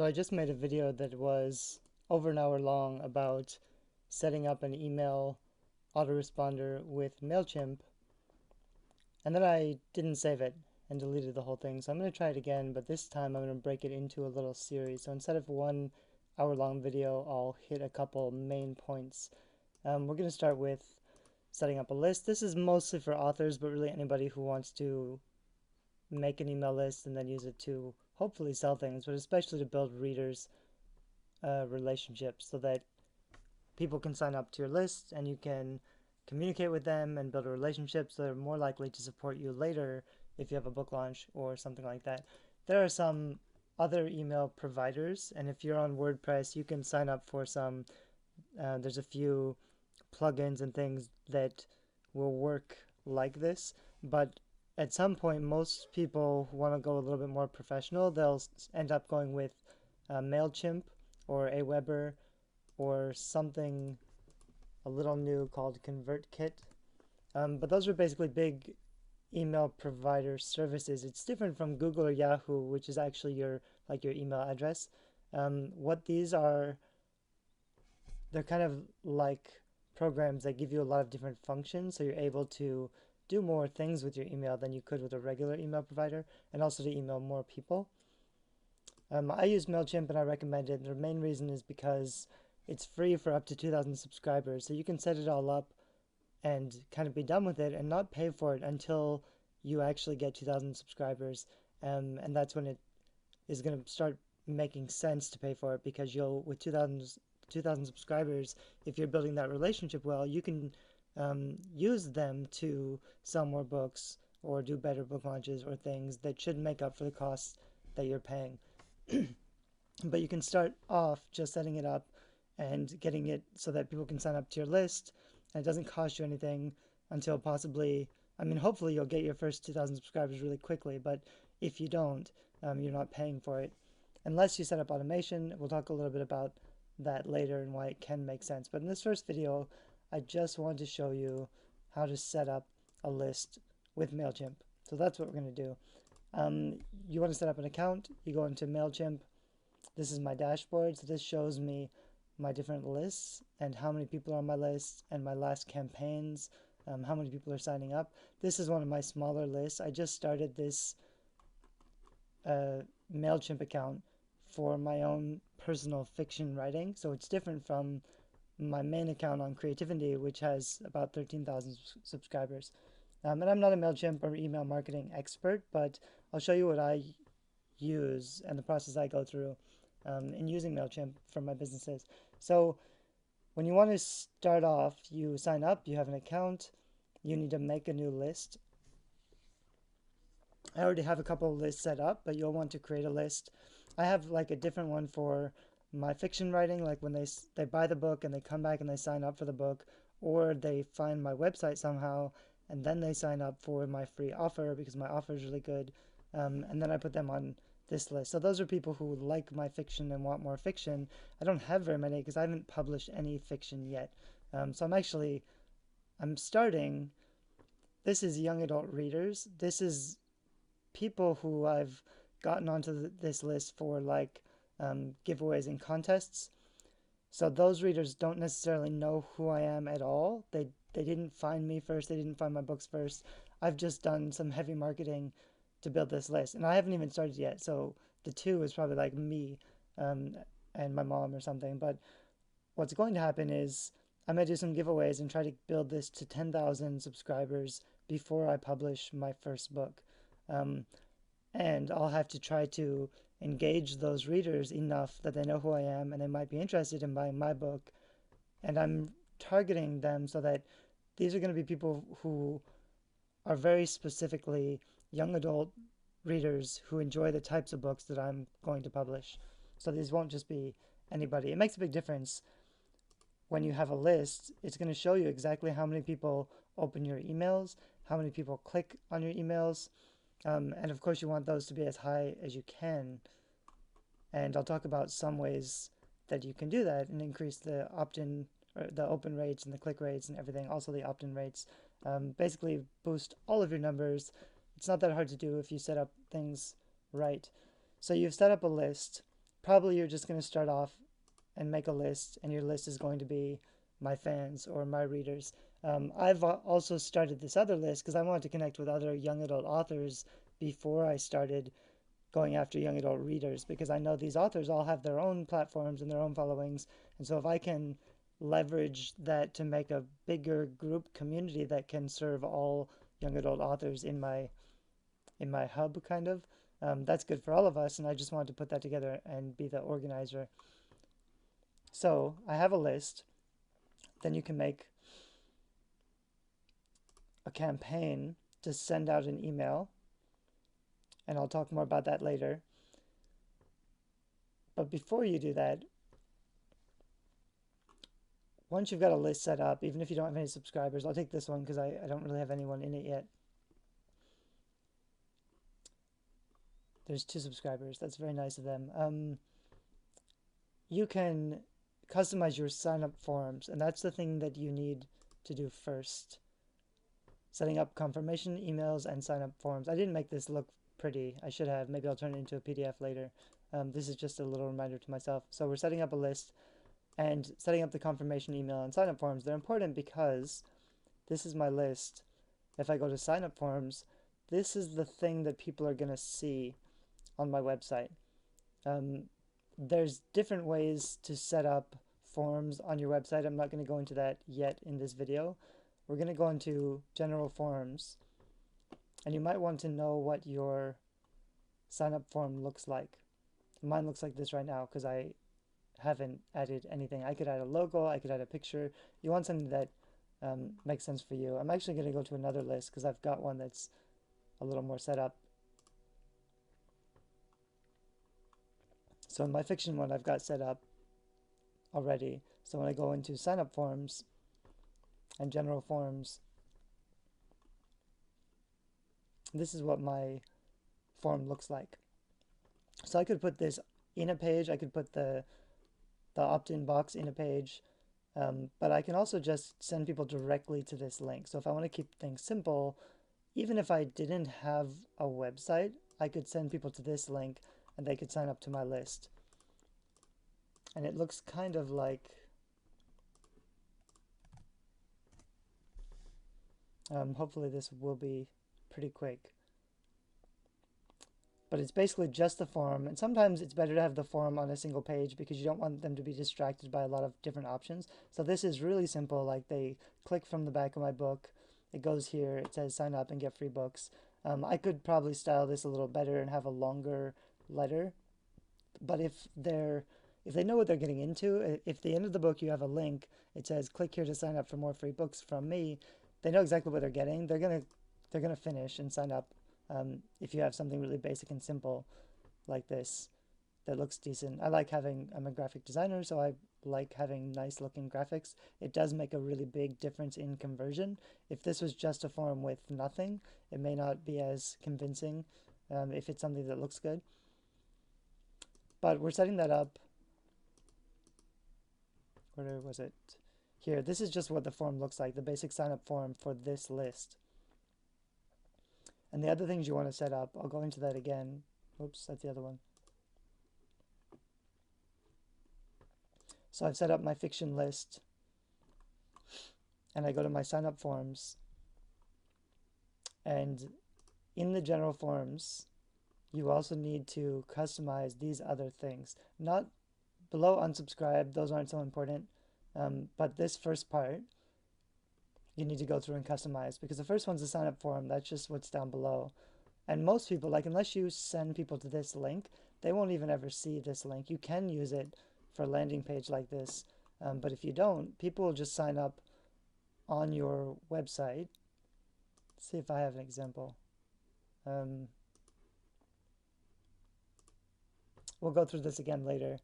So I just made a video that was over an hour long about setting up an email autoresponder with Mailchimp, and then I didn't save it and deleted the whole thing. So I'm going to try it again, but this time I'm going to break it into a little series. So instead of 1 hour long video, I'll hit a couple main points. We're going to start with setting up a list. This is mostly for authors, but really anybody who wants to make an email list and then use it to hopefully sell things, but especially to build readers relationships so that people can sign up to your list and you can communicate with them and build a relationship so they're more likely to support you later if you have a book launch or something like that. There are some other email providers, and if you're on WordPress, you can sign up for some. There's a few plugins and things that will work like this, but at some point, most people who want to go a little bit more professional, they'll end up going with Mailchimp or Aweber or something a little new called ConvertKit. But those are basically big email provider services. It's different from Google or Yahoo, which is actually your email address. What these are, they're kind of like programs that give you a lot of different functions, so you're able to do more things with your email than you could with a regular email provider, and also to email more people. I use Mailchimp and I recommend it. The main reason is because it's free for up to 2,000 subscribers, so you can set it all up and kind of be done with it and not pay for it until you actually get 2,000 subscribers. And that's when it is going to start making sense to pay for it, because you'll, with 2,000 subscribers, if you're building that relationship well, you can use them to sell more books or do better book launches or things that should make up for the costs that you're paying. But you can start off just setting it up and getting it so that people can sign up to your list, and it doesn't cost you anything until possibly, I mean, hopefully you'll get your first 2,000 subscribers really quickly, but if you don't, you're not paying for it unless you set up automation. We'll talk a little bit about that later and why it can make sense. But in this first video, I just wanted to show you how to set up a list with Mailchimp. So that's what we're going to do. You want to set up an account, you go into Mailchimp. This is my dashboard, so this shows me my different lists and how many people are on my list and my last campaigns, how many people are signing up. This is one of my smaller lists. I just started this Mailchimp account for my own personal fiction writing, so it's different from my main account on Creativity, which has about 13,000 subscribers. And I'm not a Mailchimp or email marketing expert, but I'll show you what I use and the process I go through in using Mailchimp for my businesses. So when you want to start off, you sign up, you have an account, you need to make a new list. I already have a couple of lists set up, but you'll want to create a list. I have like a different one for my fiction writing, like when they buy the book and they come back and they sign up for the book, or they find my website somehow and then they sign up for my free offer because my offer is really good, and then I put them on this list. So those are people who like my fiction and want more fiction. I don't have very many because I haven't published any fiction yet. So I'm starting. This is young adult readers. This is people who I've gotten onto this list for like giveaways and contests. So those readers don't necessarily know who I am at all. They didn't find me first. They didn't find my books first. I've just done some heavy marketing to build this list, and I haven't even started yet. So the two is probably like me and my mom or something. But what's going to happen is I'm going to do some giveaways and try to build this to 10,000 subscribers before I publish my first book. And I'll have to try to engage those readers enough that they know who I am and they might be interested in buying my book. And I'm targeting them so that these are going to be people who are very specifically young adult readers who enjoy the types of books that I'm going to publish. So these won't just be anybody. It makes a big difference when you have a list. It's going to show you exactly how many people open your emails, how many people click on your emails, and of course you want those to be as high as you can. And I'll talk about some ways that you can do that and increase the opt-in, or the open rates and the click rates and everything, also the opt-in rates. Basically boost all of your numbers. It's not that hard to do if you set up things right. So you've set up a list. probably you're just going to start off and make a list, and your list is going to be my fans or my readers. I've also started this other list because I wanted to connect with other young adult authors before I started going after young adult readers, because I know these authors all have their own platforms and their own followings. And so if I can leverage that to make a bigger group community that can serve all young adult authors in my hub, kind of, that's good for all of us. And I just wanted to put that together and be the organizer. So I have a list. Then you can make a campaign to send out an email, and I'll talk more about that later. But before you do that, once you've got a list set up, even if you don't have any subscribers, I'll take this one because I don't really have anyone in it yet. There's 2 subscribers. That's very nice of them. You can customize your sign-up forms, and that's the thing that you need to do first. Setting up confirmation emails and sign-up forms. I didn't make this look pretty. I should have. Maybe I'll turn it into a PDF later. This is just a little reminder to myself. So we're setting up a list and setting up the confirmation email and sign-up forms. They're important because this is my list. If I go to sign-up forms, this is the thing that people are going to see on my website. There's different ways to set up forms on your website. I'm not going to go into that yet in this video. We're going to go into general forms, and you might want to know what your sign-up form looks like. Mine looks like this right now because I haven't added anything. I could add a logo, I could add a picture. You want something that makes sense for you. I'm actually going to go to another list because I've got one that's a little more set up. So in my fiction one, I've got set up already. So when I go into sign-up forms and general forms, this is what my form looks like. So I could put this in a page. I could put the opt-in box in a page, but I can also just send people directly to this link. So if I want to keep things simple, even if I didn't have a website, I could send people to this link and they could sign up to my list. And it looks kind of like hopefully this will be pretty quick. But it's basically just the form, and sometimes it's better to have the form on a single page because you don't want them to be distracted by a lot of different options. So this is really simple. Like, they click from the back of my book, it goes here, it says sign up and get free books. I could probably style this a little better and have a longer letter, but if they know what they're getting into, if at the end of the book you have a link, it says click here to sign up for more free books from me, they know exactly what they're getting. They're gonna finish and sign up. If you have something really basic and simple like this that looks decent. I'm a graphic designer, so I like having nice looking graphics. It does make a really big difference in conversion. If this was just a form with nothing, it may not be as convincing if it's something that looks good. But we're setting that up. Where was it? Here, this is just what the form looks like, the basic sign up form for this list. And the other things you want to set up, I'll go into that again. Oops, that's the other one. So I've set up my fiction list, and I go to my sign up forms. And in the general forms, you also need to customize these other things. Not below unsubscribe, those aren't so important. But this first part, you need to go through and customize, because the first one's a sign up form. That's just what's down below. And most people, like, unless you send people to this link, they won't even ever see this link. You can use it for a landing page like this. But if you don't, people will just sign up on your website. Let's see if I have an example. We'll go through this again later.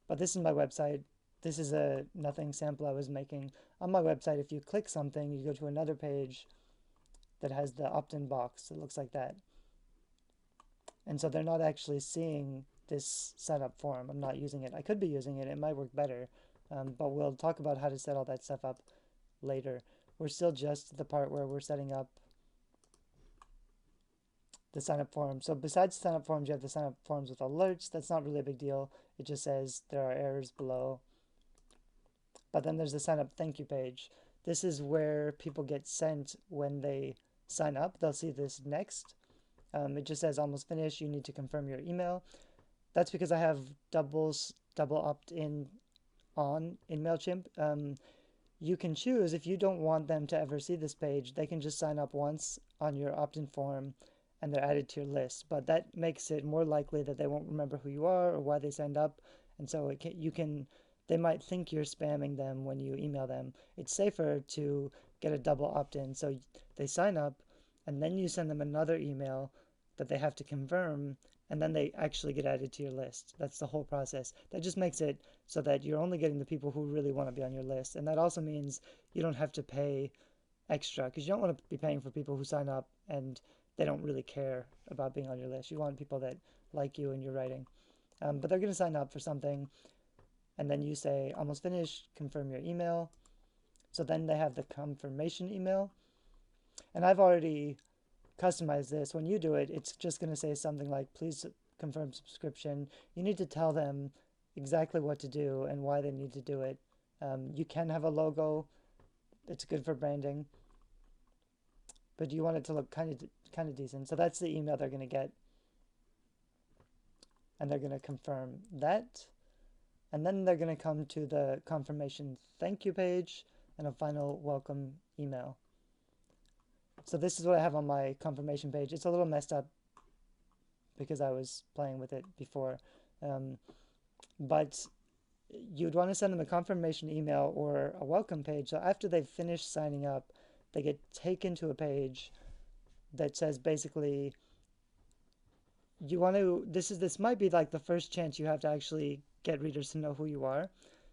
But this is my website. This is a nothing sample I was making. On my website, if you click something, you go to another page that has the opt-in box. It looks like that. And so they're not actually seeing this setup form. I'm not using it. I could be using it. It might work better. But we'll talk about how to set all that stuff up later. We're still just the part where we're setting up the sign up form. So besides sign up forms, you have the sign up forms with alerts. That's not really a big deal. It just says there are errors below. But then there's the sign up thank you page. This is where people get sent when they sign up. They'll see this next. It just says almost finished. You need to confirm your email. That's because I have double opt-in on in Mailchimp. You can choose if you don't want them to ever see this page, they can just sign up once on your opt-in form and they're added to your list. But that makes it more likely that they won't remember who you are or why they signed up, and so they might think you're spamming them when you email them. It's safer to get a double opt-in, so they sign up and then you send them another email that they have to confirm, and then they actually get added to your list. That's the whole process. That just makes it so that you're only getting the people who really want to be on your list. And that also means you don't have to pay extra, because you don't want to be paying for people who sign up and they don't really care about being on your list. You want people that like you and your writing. But they're going to sign up for something, and then you say almost finished, confirm your email. So then they have the confirmation email. And I've already customized this. When you do it, it's just going to say something like, please confirm subscription. You need to tell them exactly what to do and why they need to do it. You can have a logo. It's good for branding, but you want it to look kind of decent. So that's the email they're going to get, and they're going to confirm that. And then they're going to come to the confirmation thank you page and a final welcome email. So this is what I have on my confirmation page. It's a little messed up because I was playing with it before. But you'd want to send them a confirmation email or a welcome page. So after they've finished signing up, they get taken to a page that says basically, this might be like the first chance you have to actually get readers to know who you are.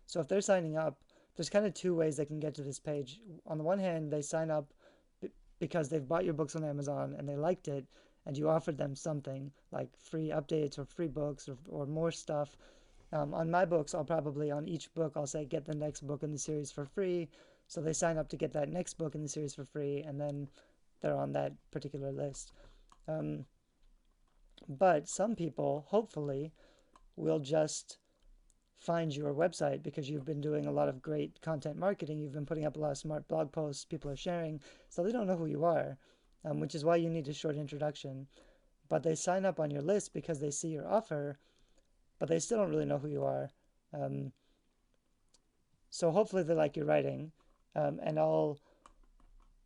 So if they're signing up, there's kind of two ways they can get to this page. On the one hand, they sign up because they've bought your books on Amazon and they liked it, and you offered them something like free updates or free books or more stuff. On my books, on each book, I'll say get the next book in the series for free. So they sign up to get that next book in the series for free, and then they're on that particular list. But some people, hopefully, will just find your website because you've been doing a lot of great content marketing. You've been putting up a lot of smart blog posts, people are sharing, so they don't know who you are, which is why you need a short introduction. But they sign up on your list because they see your offer, but they still don't really know who you are. So hopefully they like your writing, and I'll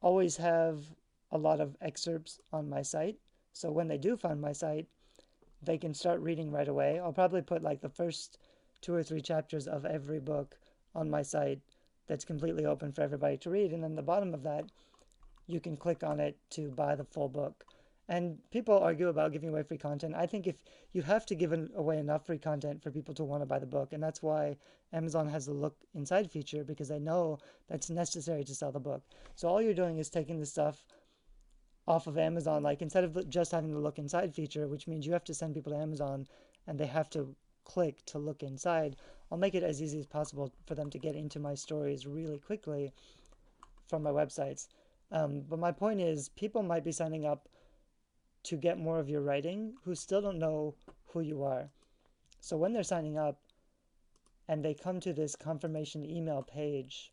always have a lot of excerpts on my site. So when they do find my site, they can start reading right away. I'll probably put like the first 2 or 3 chapters of every book on my site that's completely open for everybody to read. And then the bottom of that, you can click on it to buy the full book. And people argue about giving away free content. I think if you have to give away enough free content for people to want to buy the book, and that's why Amazon has the look inside feature, because they know that's necessary to sell the book. So all you're doing is taking the stuff off of Amazon, like instead of just having the look inside feature, which means you have to send people to Amazon and they have to click to look inside. I'll make it as easy as possible for them to get into my stories really quickly from my websites. But my point is, people might be signing up to get more of your writing who still don't know who you are. So when they're signing up and they come to this confirmation email page,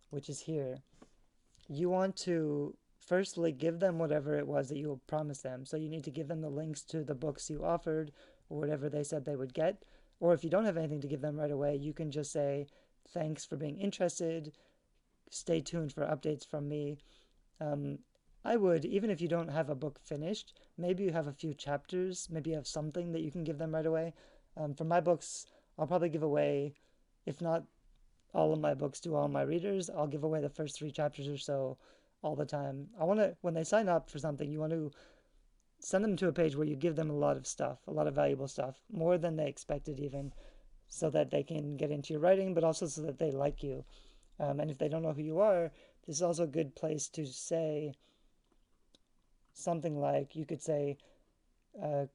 which is here, you want to firstly give them whatever it was that you promised them. So you need to give them the links to the books you offered or whatever they said they would get. Or if you don't have anything to give them right away, you can just say, thanks for being interested. Stay tuned for updates from me. I would, even if you don't have a book finished, maybe you have a few chapters, maybe you have something that you can give them right away. For my books, I'll probably give away, if not all of my books to all my readers, I'll give away the first 3 chapters or so all the time. When they sign up for something, you want to send them to a page where you give them a lot of stuff, a lot of valuable stuff, more than they expected even, so that they can get into your writing, but also so that they like you. And if they don't know who you are, this is also a good place to say something like, you could say,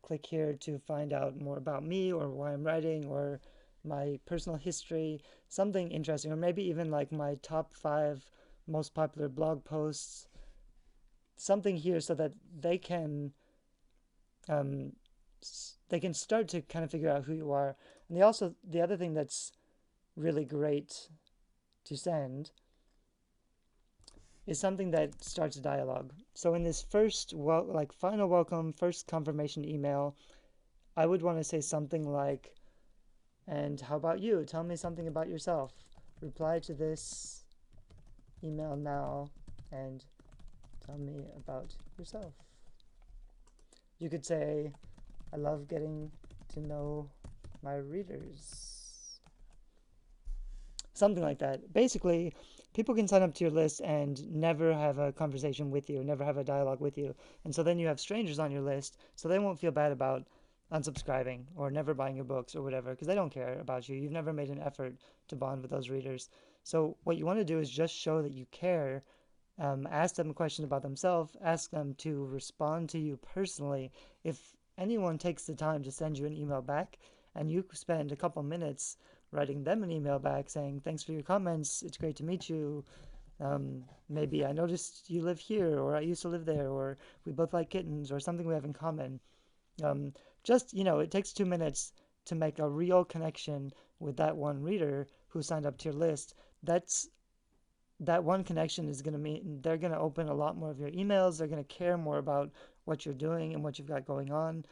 click here to find out more about me or why I'm writing or my personal history, something interesting, or maybe even like my top 5 most popular blog posts, something here so that um, they can start to kind of figure out who you are. And the other thing that's really great to send is something that starts a dialogue. So in this first final welcome, first confirmation email, I would want to say something like, "And how about you? Tell me something about yourself. Reply to this email now and tell me about yourself." You could say, "I love getting to know my readers." Something like that. Basically, people can sign up to your list and never have a conversation with you, never have a dialogue with you. And so then you have strangers on your list, so they won't feel bad about unsubscribing or never buying your books or whatever, because they don't care about you. You've never made an effort to bond with those readers. So what you want to do is just show that you care. Ask them a question about themselves, ask them to respond to you personally. If anyone takes the time to send you an email back and you spend a couple minutes writing them an email back saying, "Thanks for your comments, it's great to meet you. Maybe I noticed you live here, or I used to live there, or we both like kittens, or something we have in common." Um, it takes 2 minutes to make a real connection with that one reader who signed up to your list. That one connection is going to mean they're going to open a lot more of your emails. They're going to care more about what you're doing and what you've got going on.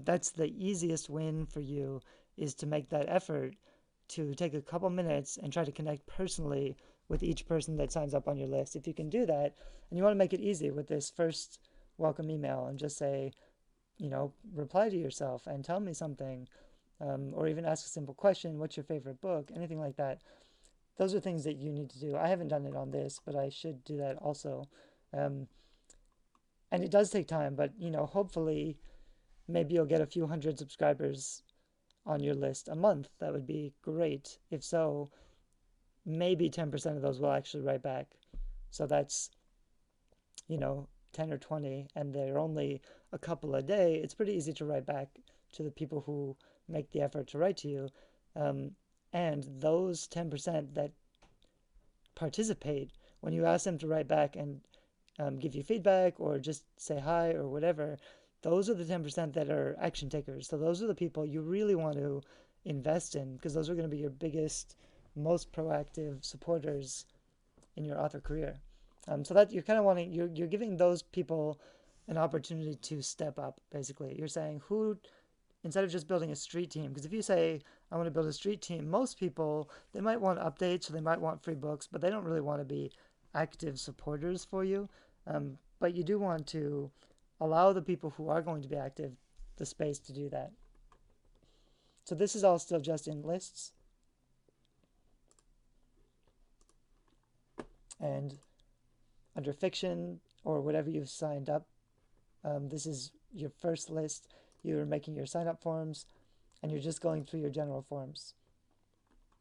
That's the easiest win for you, is to make that effort to take a couple minutes and try to connect personally with each person that signs up on your list. If you can do that, and you want to make it easy with this first welcome email and just say, reply to yourself and tell me something, or even ask a simple question, "What's your favorite book?" Anything like that. Those are things that you need to do. I haven't done it on this, but I should do that also. Um, and it does take time, but hopefully, maybe you'll get a few hundred subscribers on your list a month. That would be great. If so, maybe 10% of those will actually write back. So that's, 10 or 20, and they're only a couple a day. It's pretty easy to write back to the people who make the effort to write to you. Um, and those 10% that participate, when you ask them to write back and give you feedback or just say hi or whatever, those are the 10% that are action takers. So those are the people you really want to invest in, because those are going to be your biggest, most proactive supporters in your author career. So that you're kind of you're giving those people an opportunity to step up, basically. You're saying instead of just building a street team, because if you say, "I want to build a street team," most people, they might want updates or they might want free books, but they don't really want to be active supporters for you. But you do want to allow the people who are going to be active the space to do that. So this is all still just in lists. And under fiction or whatever you've signed up, this is your first list. You're making your sign up forms and you're just going through your general forms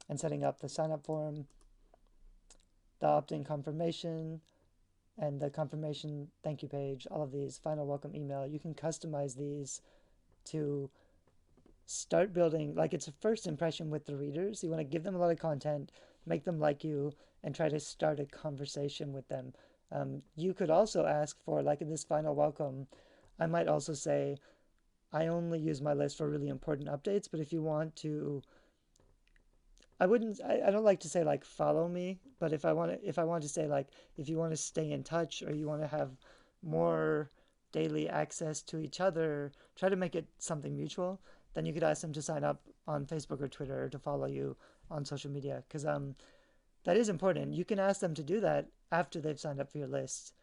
and setting up the sign up form, the opt-in confirmation, and the confirmation thank you page. All of these, final welcome email, you can customize these to start building, like, it's a first impression with the readers. You want to give them a lot of content, make them like you, and try to start a conversation with them. You could also ask for, like in this final welcome, I might also say, "I only use my list for really important updates, but if you want to," I don't like to say like "follow me," but if I want to say like, "If you want to stay in touch or you want to have more daily access to each other," try to make it something mutual. Then you could ask them to sign up on Facebook or Twitter, or to follow you on social media, because that is important. You can ask them to do that after they've signed up for your list.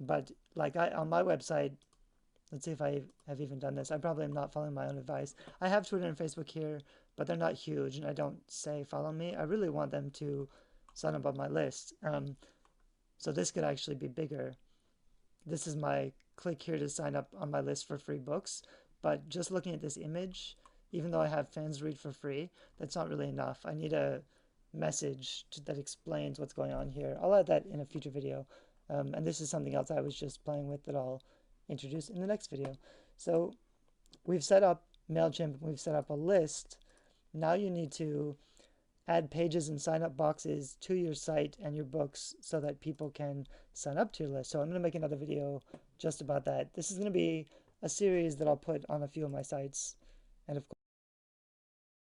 But like on my website, let's see if I have even done this. I probably am not following my own advice. I have Twitter and Facebook here, but they're not huge, and I don't say "follow me." I really want them to sign up on my list. So this could actually be bigger. This is my click here to sign up on my list for free books. But just looking at this image, even though I have fans read for free, that's not really enough. I need a message that explains what's going on here. I'll add that in a future video. And this is something else I was just playing with that I'll introduce in the next video. So we've set up Mailchimp, we've set up a list. Now you need to add pages and sign up boxes to your site and your books so that people can sign up to your list. So I'm going to make another video just about that. This is going to be a series that I'll put on a few of my sites. And of course,